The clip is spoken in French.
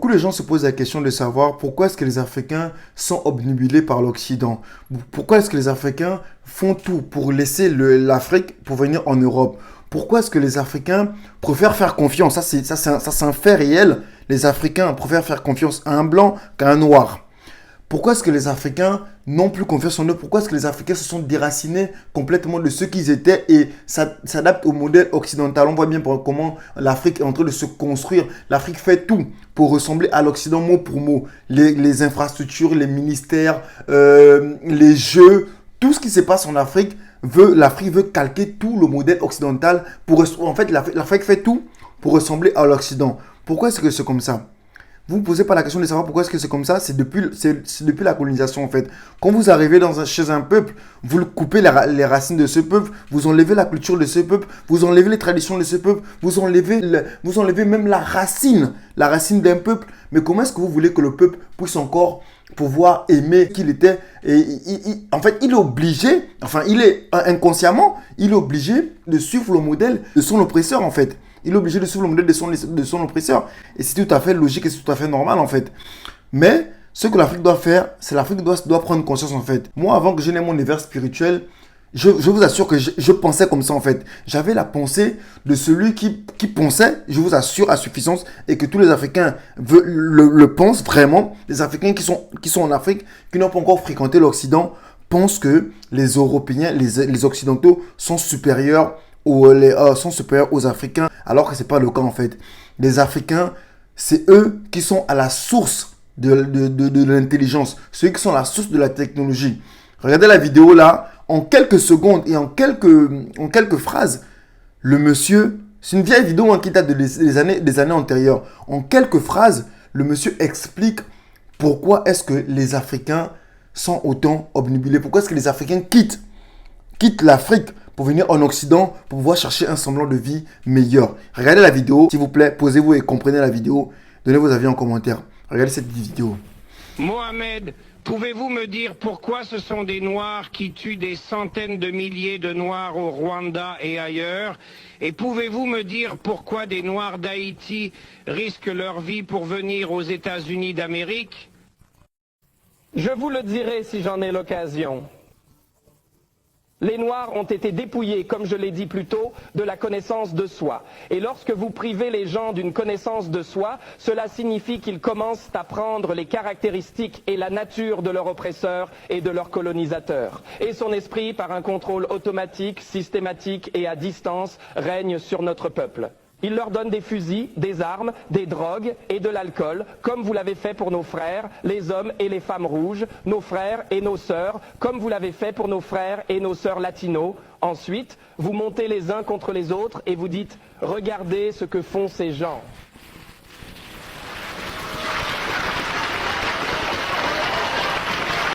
Beaucoup de gens se posent la question de savoir pourquoi est-ce que les Africains sont obnubilés par l'Occident. Pourquoi est-ce que les Africains font tout pour laisser l'Afrique pour venir en Europe. Pourquoi est-ce que les Africains préfèrent faire confiance? C'est un fait réel. Les Africains préfèrent faire confiance à un blanc qu'à un noir. Pourquoi est-ce que les Africains n'ont plus confiance en eux? Pourquoi est-ce que les Africains se sont déracinés complètement de ce qu'ils étaient et s'adaptent au modèle occidental? On voit bien comment l'Afrique est en train de se construire. L'Afrique fait tout pour ressembler à l'Occident mot pour mot. Les infrastructures, les ministères, les jeux, tout ce qui se passe en Afrique, l'Afrique veut calquer tout le modèle occidental. En fait, l'Afrique fait tout pour ressembler à l'Occident. Pourquoi est-ce que c'est comme ça? Vous ne posez pas la question de savoir pourquoi est-ce que c'est comme ça. C'est depuis la colonisation en fait. Quand vous arrivez chez un peuple, vous coupez les racines de ce peuple, vous enlevez la culture de ce peuple, vous enlevez les traditions de ce peuple, vous enlevez même la racine d'un peuple. Mais comment est-ce que vous voulez que le peuple puisse encore pouvoir aimer qu'il était? En fait, il est obligé, inconsciemment, il est obligé de suivre le modèle de son oppresseur en fait. Il est obligé de suivre le modèle de son oppresseur. Et c'est tout à fait logique et c'est tout à fait normal en fait. Mais ce que l'Afrique doit faire, c'est l'Afrique doit prendre conscience en fait. Moi, avant que je n'ai mon univers spirituel, je vous assure que je pensais comme ça en fait. J'avais la pensée de celui qui pensait, je vous assure, à suffisance, et que tous les Africains le pensent vraiment. Les Africains qui sont en Afrique, qui n'ont pas encore fréquenté l'Occident, pensent que les Européens, les Occidentaux sont supérieurs aux Africains, alors que ce n'est pas le cas en fait. Les Africains, c'est eux qui sont à la source de l'intelligence, ceux qui sont à la source de la technologie. Regardez la vidéo là, en quelques secondes et en quelques phrases, le monsieur, c'est une vieille vidéo qui date des années antérieures. En quelques phrases, le monsieur explique pourquoi est-ce que les Africains sont autant obnubilés, pourquoi est-ce que les Africains quittent l'Afrique pour venir en Occident, pour pouvoir chercher un semblant de vie meilleur. Regardez la vidéo, s'il vous plaît, posez-vous et comprenez la vidéo. Donnez vos avis en commentaire. Regardez cette vidéo. Mohamed, pouvez-vous me dire pourquoi ce sont des Noirs qui tuent des centaines de milliers de Noirs au Rwanda et ailleurs? Et pouvez-vous me dire pourquoi des Noirs d'Haïti risquent leur vie pour venir aux États-Unis d'Amérique? Je vous le dirai si j'en ai l'occasion. Les Noirs ont été dépouillés, comme je l'ai dit plus tôt, de la connaissance de soi. Et lorsque vous privez les gens d'une connaissance de soi, cela signifie qu'ils commencent à prendre les caractéristiques et la nature de leur oppresseur et de leur colonisateur. Et son esprit, par un contrôle automatique, systématique et à distance, règne sur notre peuple. Il leur donne des fusils, des armes, des drogues et de l'alcool, comme vous l'avez fait pour nos frères, les hommes et les femmes rouges, nos frères et nos sœurs, comme vous l'avez fait pour nos frères et nos sœurs latinos. Ensuite, vous montez les uns contre les autres et vous dites « Regardez ce que font ces gens ».